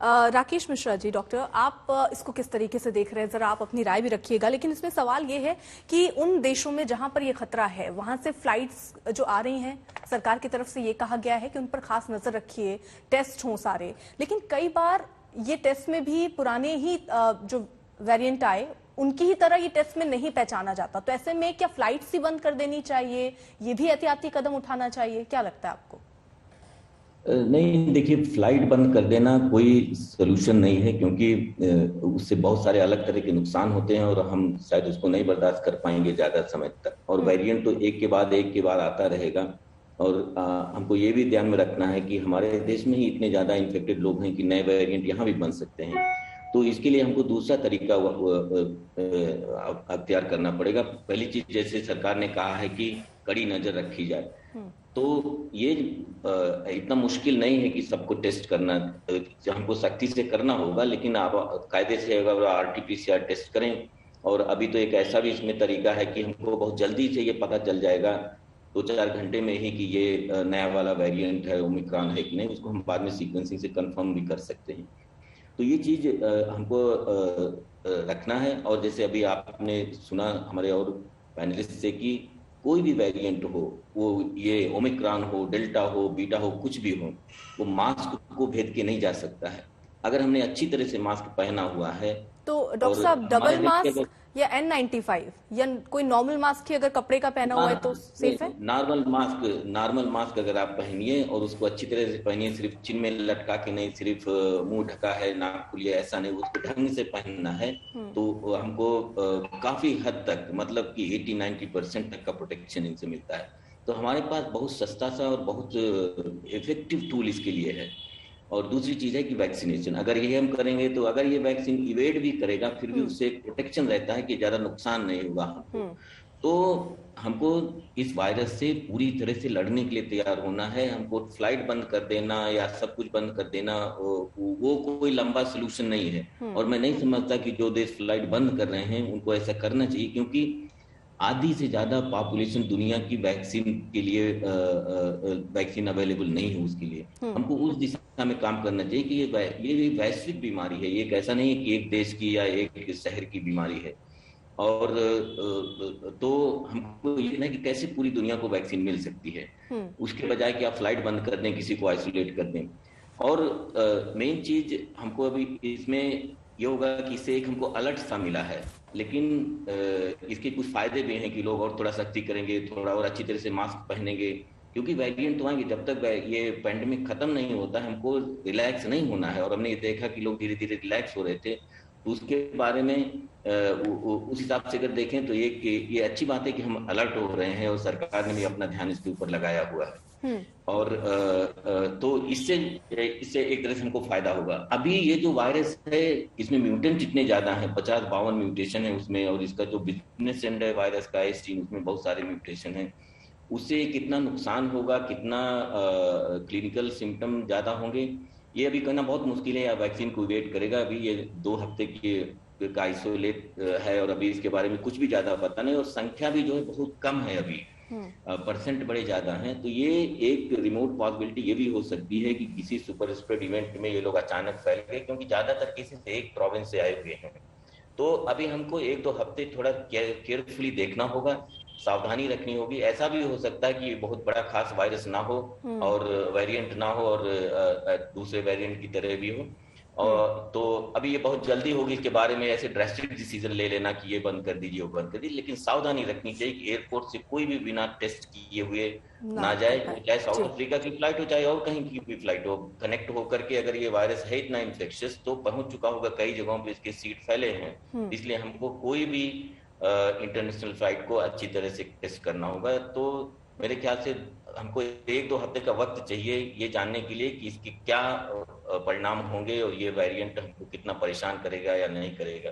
Rakesh Mishra ji, doctor, आप इसको किस तरीके से देख रहे हैं, जरा आप अपनी राय भी रखिएगा। लेकिन इसमें सवाल ये है कि उन देशों में जहां पर ये खतरा है वहां से फ्लाइट्स जो आ रही हैं, सरकार की तरफ से ये कहा गया है कि उन पर खास नजर रखिए, टेस्ट हों सारे। लेकिन कई बार ये टेस्ट में भी पुराने ही जो वेरिएंट आए उनकी ही तरह ये टेस्ट में नहीं पहचाना जाता। तो ऐसे में क्या फ्लाइट्स ही बंद कर देनी चाहिए, ये भी एहतियाती कदम उठाना चाहिए, क्या लगता है आपको? नहीं, देखिए, फ्लाइट बंद कर देना कोई सोल्यूशन नहीं है, क्योंकि उससे बहुत सारे अलग तरह के नुकसान होते हैं और हम शायद उसको नहीं बर्दाश्त कर पाएंगे ज्यादा समय तक। और वेरिएंट तो एक के बाद आता रहेगा। और हमको ये भी ध्यान में रखना है कि हमारे देश में ही इतने ज्यादा इन्फेक्टेड लोग हैं कि नए वेरिएंट यहाँ भी बन सकते हैं। तो इसके लिए हमको दूसरा तरीका अख्तियार करना पड़ेगा। पहली चीज, जैसे सरकार ने कहा है कि कड़ी नजर रखी जाए, तो ये इतना मुश्किल नहीं है कि सबको टेस्ट करना। हमको सख्ती से करना होगा, लेकिन आप कायदे से अगर आरटीपीसीआर टेस्ट करें, और अभी तो एक ऐसा भी इसमें तरीका है कि हमको बहुत जल्दी से ये पता चल जाएगा 2-4 घंटे में ही कि ये नया वाला वेरिएंट है, ओमिक्रॉन है कि नहीं। उसको हम बाद में सीक्वेंसिंग से कंफर्म भी कर सकते हैं। तो ये चीज हमको रखना है। और जैसे अभी आपने सुना हमारे और पैनलिस्ट से कि कोई भी वेरिएंट हो, वो ये ओमिक्रॉन हो, डेल्टा हो, बीटा हो, कुछ भी हो, वो मास्क को भेद के नहीं जा सकता है। अगर हमने अच्छी तरह से मास्क पहना हुआ है तो डॉक्टर और साहब, हमारे डबल देश के मास्क या N95 या कोई नॉर्मल मास्क ही अगर कपड़े का पहना हुआ है तो सेफ है? नॉर्मल मास्क अगर आप पहनिए और उसको अच्छी तरह से पहनिए, सिर्फ चिन में लटका के नहीं, सिर्फ मुंह ढका है, नाक खुली है, ऐसा नहीं, उसको ढंग से पहनना है। तो हमको काफी हद तक, मतलब कि 80-90% तक का प्रोटेक्शन इनसे मिलता है। तो हमारे पास बहुत सस्ता सा और बहुत इफेक्टिव टूल इसके लिए है। और दूसरी चीज है कि वैक्सीनेशन, अगर ये हम करेंगे तो अगर ये वैक्सीन इवेड भी करेगा फिर भी उससे प्रोटेक्शन रहता है कि ज्यादा नुकसान नहीं होगा हमको। तो हमको इस वायरस से पूरी तरह से लड़ने के लिए तैयार होना है। हमको फ्लाइट बंद कर देना या सब कुछ बंद कर देना वो कोई लंबा सोल्यूशन नहीं है। और मैं नहीं समझता कि जो देश फ्लाइट बंद कर रहे हैं उनको ऐसा करना चाहिए, क्योंकि आधी से ज्यादा पॉपुलेशन दुनिया की वैक्सीन के लिए वैक्सीन अवेलेबल नहीं है। उसके लिए हमको उस दिशा में काम करना चाहिए कि ये वैश्विक बीमारी है, ये एक ऐसा नहीं है कि एक देश की या एक शहर की बीमारी है। और तो हमको ये ना कि कैसे पूरी दुनिया को वैक्सीन मिल सकती है, उसके बजाय कि आप फ्लाइट बंद कर दें, किसी को आइसोलेट कर दें। और मेन चीज हमको अभी इसमें ये होगा कि इससे एक हमको अलर्ट सा मिला है, लेकिन इसके कुछ फायदे भी हैं कि लोग और थोड़ा सख्ती करेंगे, थोड़ा और अच्छी तरह से मास्क पहनेंगे, क्योंकि वेरिएंट तो आएंगे। जब तक ये पैंडेमिक खत्म नहीं होता है हमको रिलैक्स नहीं होना है। और हमने ये देखा कि लोग धीरे धीरे रिलैक्स हो रहे थे, तो उसके बारे में उस हिसाब से अगर देखें तो ये अच्छी बात है कि हम अलर्ट हो रहे हैं और सरकार ने भी अपना ध्यान इसके ऊपर लगाया हुआ है। और तो इससे इससे एक तरह से हमको फायदा होगा। अभी ये जो वायरस है इसमें म्यूटेंट इतने ज्यादा हैं, 50-52 म्यूटेशन है उसमें, और इसका जो बिजनेस एंड है वायरस का एस्टीन, उसमें बहुत सारे म्यूटेशन है। उससे कितना नुकसान होगा, कितना क्लिनिकल सिम्टम ज्यादा होंगे, ये अभी कहना बहुत मुश्किल है। या वैक्सीन को वेट करेगा, अभी ये 2 हफ्ते की का आइसोलेट है और अभी इसके बारे में कुछ भी ज्यादा पता नहीं, और संख्या भी जो है बहुत कम है, अभी परसेंट बड़े ज्यादा हैं। तो ये एक रिमोट पॉसिबिलिटी ये भी हो सकती है कि किसी सुपर स्प्रेड इवेंट में ये लोग अचानक फैल गए, क्योंकि ज्यादातर केसेस एक प्रोविंस से आए हुए हैं। तो अभी हमको 1-2 हफ्ते थोड़ा केयरफुली देखना होगा, सावधानी रखनी होगी। ऐसा भी हो सकता है कि बहुत बड़ा खास वायरस ना हो और वेरिएंट ना हो और दूसरे वेरिएंट की तरह भी हो। और तो अभी ये बहुत जल्दी होगी इसके बारे में ऐसे ड्रेस्टिक डिसीजन ले लेना कि ये बंद कर दीजिए, वो बंद कर दीजिए। लेकिन सावधानी रखनी चाहिए कि एयरपोर्ट से कोई भी बिना टेस्ट किए हुए ना जाए, चाहे साउथ अफ्रीका की फ्लाइट हो चाहे और कहीं की भी फ्लाइट हो। कनेक्ट होकर के अगर ये वायरस है इतना इन्फेक्शियस तो पहुंच चुका होगा, कई जगहों पे इसके सीट फैले हैं, इसलिए हमको कोई भी इंटरनेशनल फ्लाइट को अच्छी तरह से टेस्ट करना होगा। तो मेरे ख्याल से हमको 1-2 हफ्ते का वक्त चाहिए ये जानने के लिए कि इसके क्या परिणाम होंगे और ये वेरिएंट हमको कितना परेशान करेगा या नहीं करेगा।